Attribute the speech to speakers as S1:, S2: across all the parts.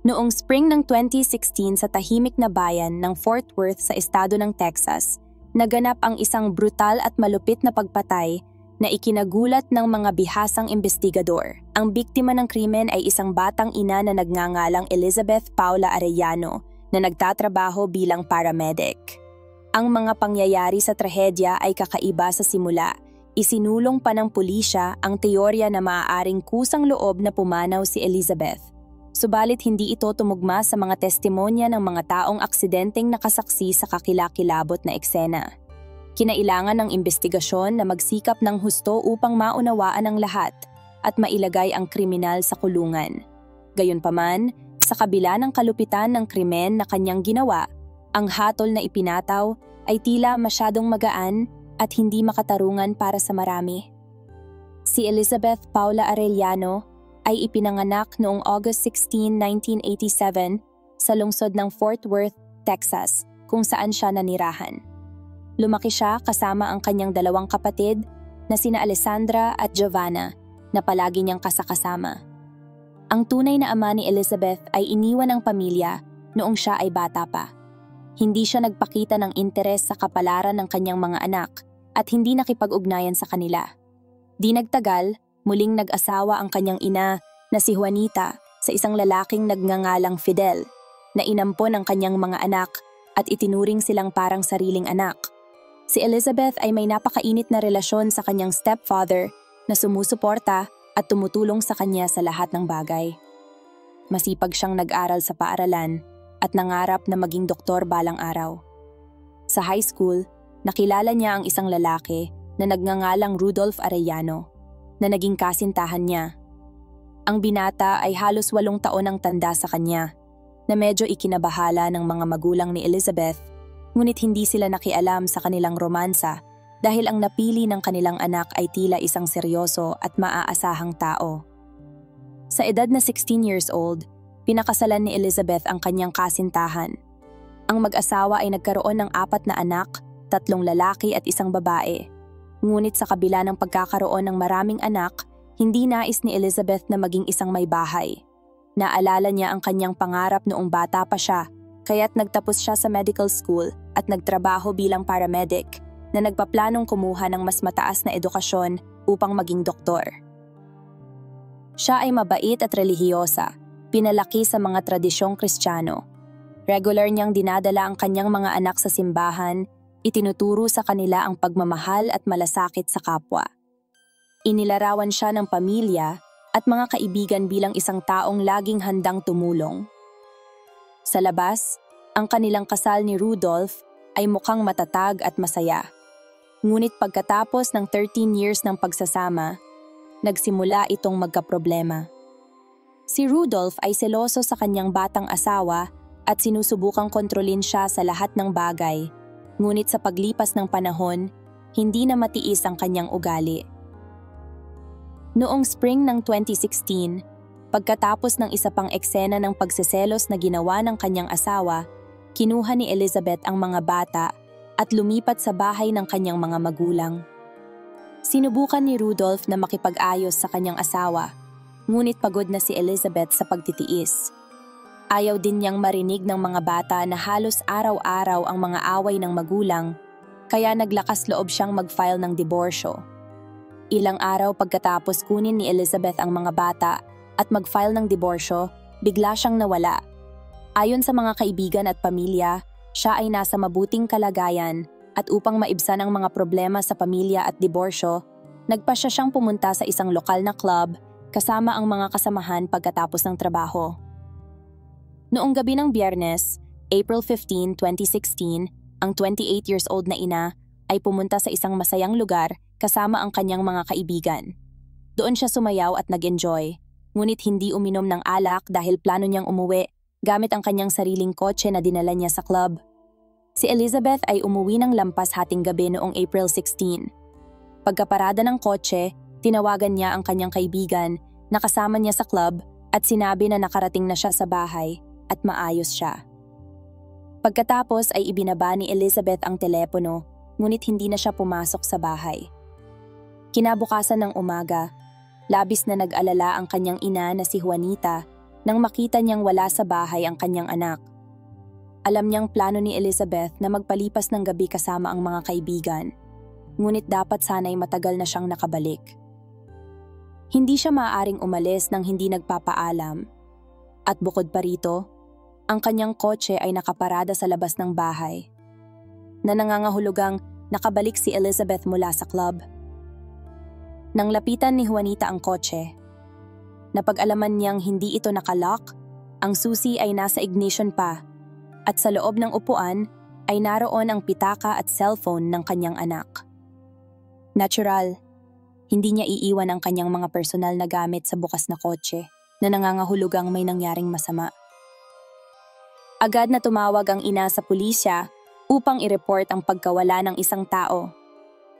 S1: Noong spring ng 2016 sa tahimik na bayan ng Fort Worth sa estado ng Texas, naganap ang isang brutal at malupit na pagpatay na ikinagulat ng mga bihasang investigador. Ang biktima ng krimen ay isang batang ina na nagngangalang Elizabeth Paula Arellano na nagtatrabaho bilang paramedic. Ang mga pangyayari sa trahedya ay kakaiba sa simula. Isinulong pa ng pulisya ang teorya na maaaring kusang loob na pumanaw si Elizabeth. Subalit hindi ito tumugma sa mga testimonya ng mga taong aksidenteng nakasaksi sa kakilakilabot na eksena. Kinailangan ng investigasyon na magsikap ng husto upang maunawaan ang lahat at mailagay ang kriminal sa kulungan. Gayunpaman, sa kabila ng kalupitan ng krimen na kanyang ginawa, ang hatol na ipinataw ay tila masyadong magaan at hindi makatarungan para sa marami. Si Elizabeth Paula Arellano ay ipinanganak noong August 16, 1987 sa lungsod ng Fort Worth, Texas, kung saan siya nanirahan. Lumaki siya kasama ang kanyang dalawang kapatid na sina Alessandra at Giovanna na palagi niyang kasakasama. Ang tunay na ama ni Elizabeth ay iniwan ng pamilya noong siya ay bata pa. Hindi siya nagpakita ng interes sa kapalaran ng kanyang mga anak at hindi nakipag-ugnayan sa kanila. Di nagtagal, muling nag-asawa ang kanyang ina na si Juanita sa isang lalaking nagngangalang Fidel na inampon ang kanyang mga anak at itinuring silang parang sariling anak. Si Elizabeth ay may napakainit na relasyon sa kanyang stepfather na sumusuporta at tumutulong sa kanya sa lahat ng bagay. Masipag siyang nag-aral sa paaralan at nangarap na maging doktor balang araw. Sa high school, nakilala niya ang isang lalaki na nagngangalang Rudolph Arellano na naging kasintahan niya. Ang binata ay halos 8 taon ang tanda sa kanya na medyo ikinabahala ng mga magulang ni Elizabeth, ngunit hindi sila nakialam sa kanilang romansa dahil ang napili ng kanilang anak ay tila isang seryoso at maaasahang tao. Sa edad na 16 years old, pinakasalan ni Elizabeth ang kanyang kasintahan. Ang mag-asawa ay nagkaroon ng 4 na anak, 3 lalaki at 1 babae. Ngunit sa kabila ng pagkakaroon ng maraming anak, hindi nais ni Elizabeth na maging isang may bahay. Naalala niya ang kanyang pangarap noong bata pa siya, kaya't nagtapos siya sa medical school at nagtrabaho bilang paramedic na nagpaplanong kumuha ng mas mataas na edukasyon upang maging doktor. Siya ay mabait at relihiyosa, pinalaki sa mga tradisyong Kristiyano. Regular niyang dinadala ang kanyang mga anak sa simbahan, itinuturo sa kanila ang pagmamahal at malasakit sa kapwa. Inilarawan siya ng pamilya at mga kaibigan bilang isang taong laging handang tumulong. Sa labas, ang kanilang kasal ni Rudolph ay mukhang matatag at masaya. Ngunit pagkatapos ng 13 years ng pagsasama, nagsimula itong magkaproblema. Si Rudolph ay seloso sa kanyang batang asawa at sinusubukang kontrolin siya sa lahat ng bagay. Ngunit sa paglipas ng panahon, hindi na matiis ang kanyang ugali. Noong spring ng 2016, pagkatapos ng isa pang eksena ng pagseselos na ginawa ng kanyang asawa, kinuha ni Elizabeth ang mga bata at lumipat sa bahay ng kanyang mga magulang. Sinubukan ni Rudolph na makipag-ayos sa kanyang asawa, ngunit pagod na si Elizabeth sa pagtitiis. Ayaw din niyang marinig ng mga bata na halos araw-araw ang mga away ng magulang, kaya naglakas loob siyang mag-file ng diborsyo. Ilang araw pagkatapos kunin ni Elizabeth ang mga bata at mag-file ng diborsyo, bigla siyang nawala. Ayon sa mga kaibigan at pamilya, siya ay nasa mabuting kalagayan at upang maibsan ang mga problema sa pamilya at diborsyo, nagpasya siyang pumunta sa isang lokal na club kasama ang mga kasamahan pagkatapos ng trabaho. Noong gabi ng Biyernes, April 15, 2016, ang 28 years old na ina ay pumunta sa isang masayang lugar kasama ang kanyang mga kaibigan. Doon siya sumayaw at nag-enjoy, ngunit hindi uminom ng alak dahil plano niyang umuwi gamit ang kanyang sariling kotse na dinala niya sa club. Si Elizabeth ay umuwi ng lampas hating gabi noong April 16. Pagkaparada ng kotse, tinawagan niya ang kanyang kaibigan na kasama niya sa club at sinabi na nakarating na siya sa bahay at maayos siya. Pagkatapos ay ibinaba ni Elizabeth ang telepono, ngunit hindi na siya pumasok sa bahay. Kinabukasan ng umaga, labis na nag-alala ang kanyang ina na si Juanita nang makita niyang wala sa bahay ang kanyang anak. Alam niyang plano ni Elizabeth na magpalipas ng gabi kasama ang mga kaibigan, ngunit dapat sana'y matagal na siyang nakabalik. Hindi siya maaaring umalis nang hindi nagpapaalam. At bukod pa rito, ang kanyang kotse ay nakaparada sa labas ng bahay, na nangangahulugang nakabalik si Elizabeth mula sa club. Nang lapitan ni Juanita ang kotse, napag-alaman niyang hindi ito nakalock, ang susi ay nasa ignition pa, at sa loob ng upuan ay naroon ang pitaka at cellphone ng kanyang anak. Natural, hindi niya iiwan ang kanyang mga personal na gamit sa bukas na kotse na nangangahulugang may nangyaring masama. Agad na tumawag ang ina sa pulisya upang i-report ang pagkawala ng isang tao.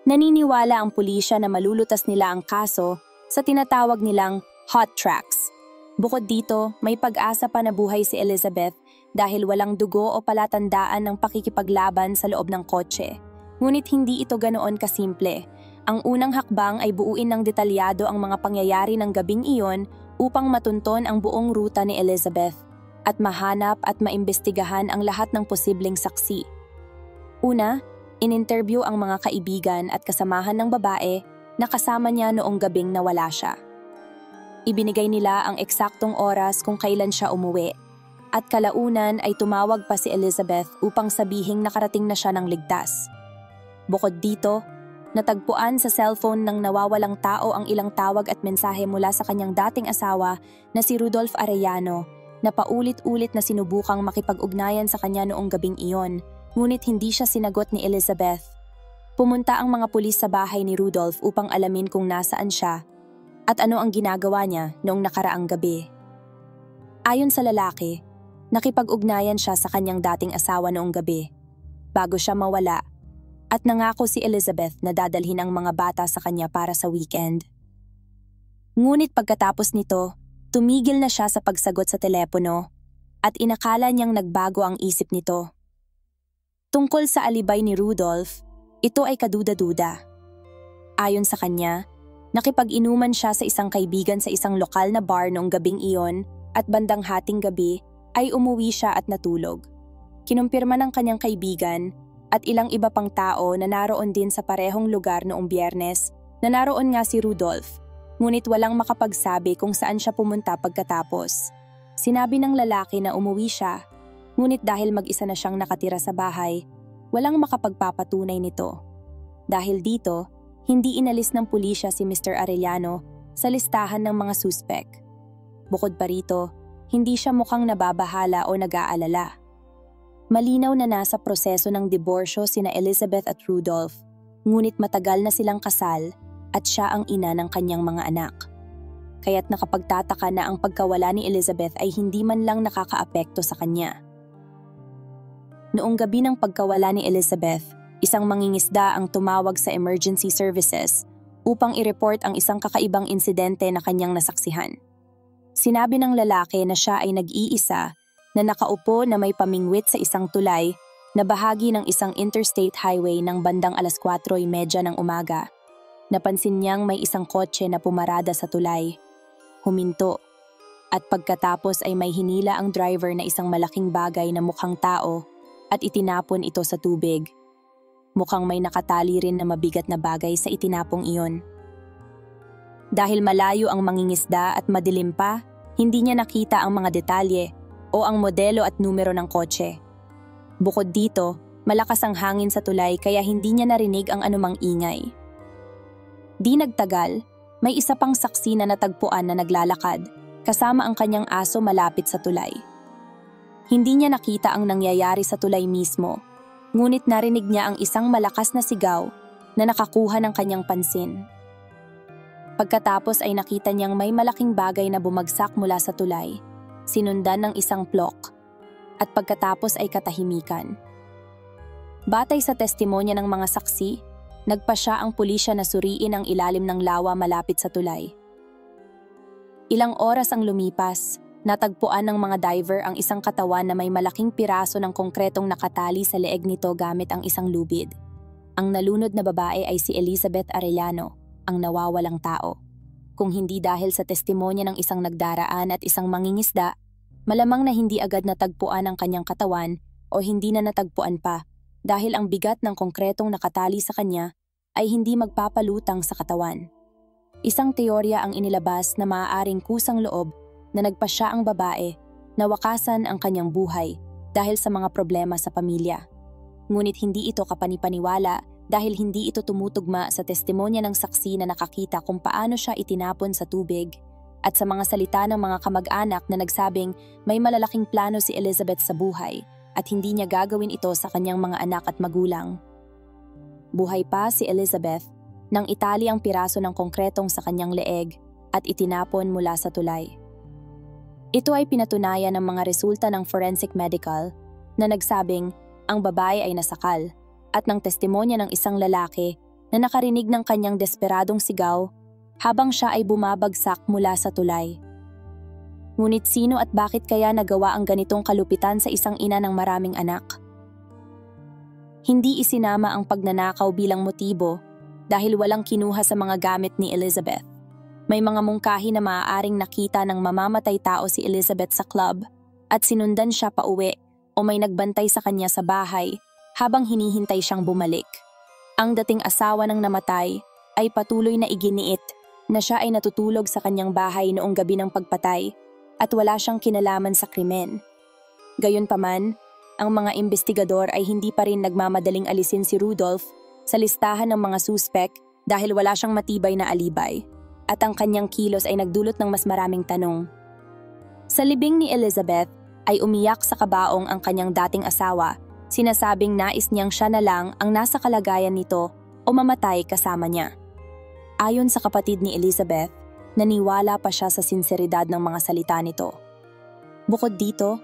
S1: Naniniwala ang pulisya na malulutas nila ang kaso sa tinatawag nilang hot tracks. Bukod dito, may pag-asa pa na buhay si Elizabeth dahil walang dugo o palatandaan ng pakikipaglaban sa loob ng kotse. Ngunit hindi ito ganoon kasimple. Ang unang hakbang ay buuin ng detalyado ang mga pangyayari ng gabing iyon upang matunton ang buong ruta ni Elizabeth at mahanap at maimbestigahan ang lahat ng posibleng saksi. Una, in-interview ang mga kaibigan at kasamahan ng babae na kasama niya noong gabing nawala siya. Ibinigay nila ang eksaktong oras kung kailan siya umuwi, at kalaunan ay tumawag pa si Elizabeth upang sabihing nakarating na siya ng ligtas. Bukod dito, natagpuan sa cellphone ng nawawalang tao ang ilang tawag at mensahe mula sa kanyang dating asawa na si Rudolph Arellano na paulit-ulit na sinubukang makipag-ugnayan sa kanya noong gabing iyon, ngunit hindi siya sinagot ni Elizabeth. Pumunta ang mga pulis sa bahay ni Rudolph upang alamin kung nasaan siya at ano ang ginagawa niya noong nakaraang gabi. Ayon sa lalaki, nakipag-ugnayan siya sa kanyang dating asawa noong gabi bago siya mawala at nangako si Elizabeth na dadalhin ang mga bata sa kanya para sa weekend. Ngunit pagkatapos nito, tumigil na siya sa pagsagot sa telepono at inakala niyang nagbago ang isip nito. Tungkol sa alibay ni Rudolph, ito ay kaduda-duda. Ayon sa kanya, nakipag-inuman siya sa isang kaibigan sa isang lokal na bar noong gabing iyon at bandang hating gabi ay umuwi siya at natulog. Kinumpirma ng kanyang kaibigan at ilang iba pang tao na naroon din sa parehong lugar noong Biyernes na naroon nga si Rudolph, ngunit walang makapagsabi kung saan siya pumunta pagkatapos. Sinabi ng lalaki na umuwi siya, ngunit dahil mag-isa na siyang nakatira sa bahay, walang makapagpapatunay nito. Dahil dito, hindi inalis ng pulisya si Mr. Arellano sa listahan ng mga suspek. Bukod pa rito, hindi siya mukhang nababahala o nag-aalala. Malinaw na nasa proseso ng diborsyo sina Elizabeth at Rudolph, ngunit matagal na silang kasal at siya ang ina ng kanyang mga anak. Kaya't nakapagtataka na ang pagkawala ni Elizabeth ay hindi man lang nakakaapekto sa kanya. Noong gabi ng pagkawala ni Elizabeth, isang mangingisda ang tumawag sa emergency services upang i-report ang isang kakaibang insidente na kanyang nasaksihan. Sinabi ng lalaki na siya ay nag-iisa na nakaupo na may pamingwit sa isang tulay na bahagi ng isang interstate highway ng bandang 4:30 ng umaga. Napansin niyang may isang kotse na pumarada sa tulay. Huminto, at pagkatapos ay may hinila ang driver na isang malaking bagay na mukhang tao at itinapon ito sa tubig. Mukhang may nakatali rin na mabigat na bagay sa itinapong iyon. Dahil malayo ang mangingisda at madilim pa, hindi niya nakita ang mga detalye o ang modelo at numero ng kotse. Bukod dito, malakas ang hangin sa tulay kaya hindi niya narinig ang anumang ingay. Di nagtagal, may isa pang saksi na natagpuan na naglalakad, kasama ang kanyang aso malapit sa tulay. Hindi niya nakita ang nangyayari sa tulay mismo, ngunit narinig niya ang isang malakas na sigaw na nakakuha ng kanyang pansin. Pagkatapos ay nakita niyang may malaking bagay na bumagsak mula sa tulay, sinundan ng isang plok, at pagkatapos ay katahimikan. Batay sa testimonya ng mga saksi, nagpasya ang pulisya na suriin ang ilalim ng lawa malapit sa tulay. Ilang oras ang lumipas, natagpuan ng mga diver ang isang katawan na may malaking piraso ng konkretong nakatali sa leeg nito gamit ang isang lubid. Ang nalunod na babae ay si Elizabeth Arellano, ang nawawalang tao. Kung hindi dahil sa testimonya ng isang nagdaraan at isang mangingisda, malamang na hindi agad natagpuan ang kanyang katawan o hindi na natagpuan pa dahil ang bigat ng konkretong nakatali sa kanya ay hindi magpapalutang sa katawan. Isang teorya ang inilabas na maaaring kusang loob na nagpasya ang babae na wakasan ang kanyang buhay dahil sa mga problema sa pamilya. Ngunit hindi ito kapanipaniwala dahil hindi ito tumutugma sa testimonya ng saksi na nakakita kung paano siya itinapon sa tubig at sa mga salita ng mga kamag-anak na nagsabing may malalaking plano si Elizabeth sa buhay at hindi niya gagawin ito sa kanyang mga anak at magulang. Buhay pa si Elizabeth nang itali ang piraso ng konkretong sa kanyang leeg at itinapon mula sa tulay. Ito ay pinatunayan ng mga resulta ng forensic medical na nagsabing ang babae ay nasakal at ng testimonya ng isang lalaki na nakarinig ng kanyang desperadong sigaw habang siya ay bumabagsak mula sa tulay. Ngunit sino at bakit kaya nagawa ang ganitong kalupitan sa isang ina ng maraming anak? Hindi isinama ang pagnanakaw bilang motibo dahil walang kinuha sa mga gamit ni Elizabeth. May mga mungkahi na maaaring nakita ng mamamatay tao si Elizabeth sa club at sinundan siya pauwi o may nagbantay sa kanya sa bahay habang hinihintay siyang bumalik. Ang dating asawa ng namatay ay patuloy na iginiit na siya ay natutulog sa kanyang bahay noong gabi ng pagpatay at wala siyang kinalaman sa krimen. Gayunpaman, ang mga investigador ay hindi pa rin nagmamadaling alisin si Rudolph sa listahan ng mga suspek dahil wala siyang matibay na alibay at ang kanyang kilos ay nagdulot ng mas maraming tanong. Sa libing ni Elizabeth ay umiyak sa kabaong ang kanyang dating asawa, sinasabing nais niyang siya na lang ang nasa kalagayan nito o mamatay kasama niya. Ayon sa kapatid ni Elizabeth, naniwala pa siya sa sinseridad ng mga salita nito. Bukod dito,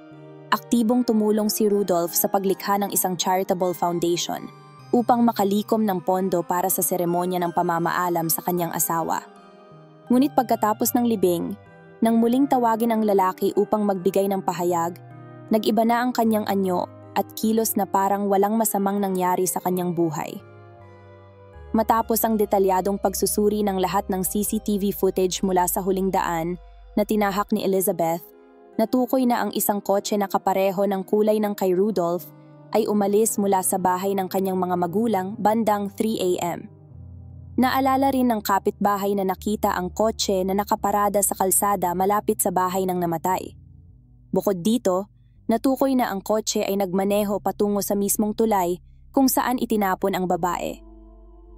S1: aktibong tumulong si Rudolph sa paglikha ng isang charitable foundation upang makalikom ng pondo para sa seremonya ng pamamaalam sa kanyang asawa. Ngunit pagkatapos ng libing, nang muling tawagin ang lalaki upang magbigay ng pahayag, nag-iba na ang kanyang anyo at kilos na parang walang masamang nangyari sa kanyang buhay. Matapos ang detalyadong pagsusuri ng lahat ng CCTV footage mula sa huling daan na tinahak ni Elizabeth, natukoy na ang isang kotse na kapareho ng kulay ng kay Rudolph ay umalis mula sa bahay ng kanyang mga magulang bandang 3 a.m. Naalala rin ng kapitbahay na nakita ang kotse na nakaparada sa kalsada malapit sa bahay ng namatay. Bukod dito, natukoy na ang kotse ay nagmaneho patungo sa mismong tulay kung saan itinapon ang babae.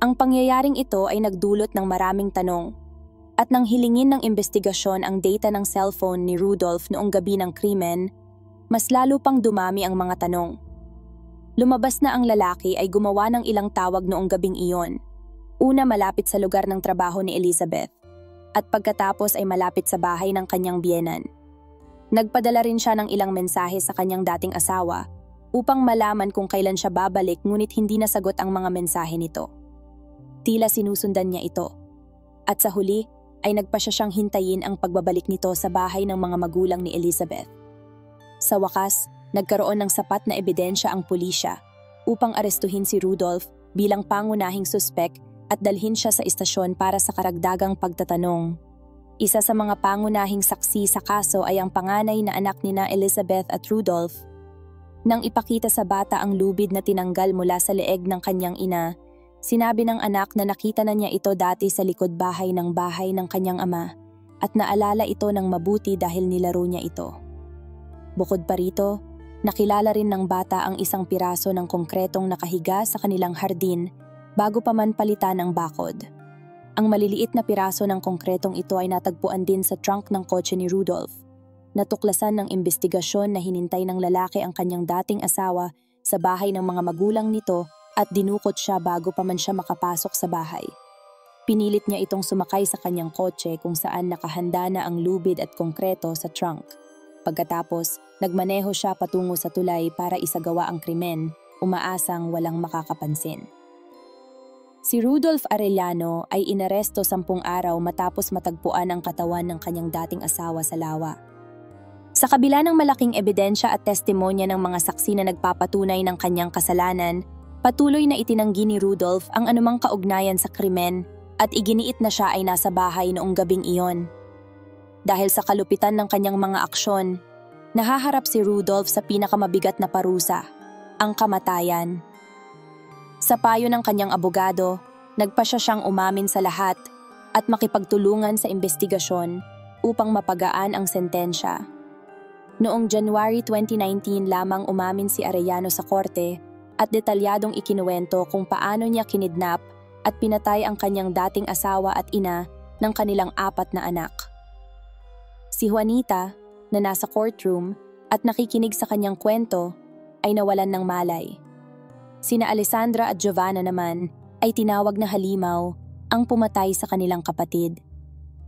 S1: Ang pangyayaring ito ay nagdulot ng maraming tanong at nang hilingin ng investigasyon ang data ng cellphone ni Rudolph noong gabi ng krimen, mas lalo pang dumami ang mga tanong. Lumabas na ang lalaki ay gumawa ng ilang tawag noong gabing iyon. Una malapit sa lugar ng trabaho ni Elizabeth at pagkatapos ay malapit sa bahay ng kanyang biyenan. Nagpadala rin siya ng ilang mensahe sa kanyang dating asawa upang malaman kung kailan siya babalik ngunit hindi nasagot ang mga mensahe nito. Tila sinusundan niya ito. At sa huli ay nagpasya siyang hintayin ang pagbabalik nito sa bahay ng mga magulang ni Elizabeth. Sa wakas, nagkaroon ng sapat na ebidensya ang pulisya upang arestuhin si Rudolph bilang pangunahing suspek at dalhin siya sa istasyon para sa karagdagang pagtatanong. Isa sa mga pangunahing saksi sa kaso ay ang panganay na anak nina Elizabeth at Rudolph. Nang ipakita sa bata ang lubid na tinanggal mula sa leeg ng kanyang ina, sinabi ng anak na nakita na niya ito dati sa likod bahay ng kanyang ama at naalala ito ng mabuti dahil nilaro niya ito. Bukod pa rito, nakilala rin ng bata ang isang piraso ng konkretong nakahiga sa kanilang hardin bago pa man palitan ng bakod. Ang maliliit na piraso ng konkretong ito ay natagpuan din sa trunk ng kotse ni Rudolph. Natuklasan ng investigasyon na hinintay ng lalaki ang kanyang dating asawa sa bahay ng mga magulang nito at dinukot siya bago pa man siya makapasok sa bahay. Pinilit niya itong sumakay sa kanyang kotse kung saan nakahanda na ang lubid at konkreto sa trunk. Pagkatapos, nagmaneho siya patungo sa tulay para isagawa ang krimen, umaasang walang makakapansin. Si Rudolph Arellano ay inaresto 10 araw matapos matagpuan ang katawan ng kanyang dating asawa sa lawa. Sa kabila ng malaking ebidensya at testimonya ng mga saksi na nagpapatunay ng kanyang kasalanan, patuloy na itinanggi ni Rudolph ang anumang kaugnayan sa krimen at iginiit na siya ay nasa bahay noong gabing iyon. Dahil sa kalupitan ng kanyang mga aksyon, nahaharap si Rudolph sa pinakamabigat na parusa, ang kamatayan. Sa payo ng kanyang abogado, nagpasya siyang umamin sa lahat at makipagtulungan sa investigasyon upang mapagaan ang sentensya. Noong January 2019 lamang umamin si Arellano sa korte at detalyadong ikinuwento kung paano niya kinidnap at pinatay ang kanyang dating asawa at ina ng kanilang 4 na anak. Si Juanita, na nasa courtroom at nakikinig sa kanyang kwento, ay nawalan ng malay. Sina Alessandra at Giovanna naman ay tinawag na halimaw ang pumatay sa kanilang kapatid.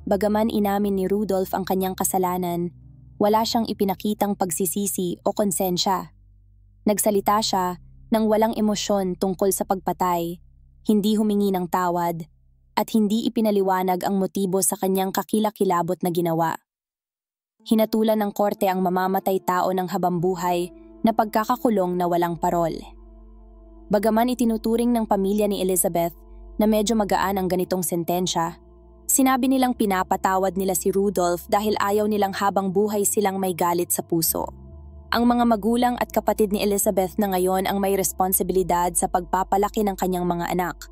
S1: Bagaman inamin ni Rudolph ang kanyang kasalanan, wala siyang ipinakitang pagsisisi o konsensya. Nagsalita siya ng walang emosyon tungkol sa pagpatay, hindi humingi ng tawad, at hindi ipinaliwanag ang motibo sa kanyang kakilakilabot na ginawa. Hinatulan ng korte ang mamamatay tao ng habambuhay na pagkakakulong na walang parol. Bagaman itinuturing ng pamilya ni Elizabeth na medyo magaan ang ganitong sentensya, sinabi nilang pinapatawad nila si Rudolph dahil ayaw nilang habang buhay silang may galit sa puso. Ang mga magulang at kapatid ni Elizabeth na ngayon ang may responsibilidad sa pagpapalaki ng kanyang mga anak.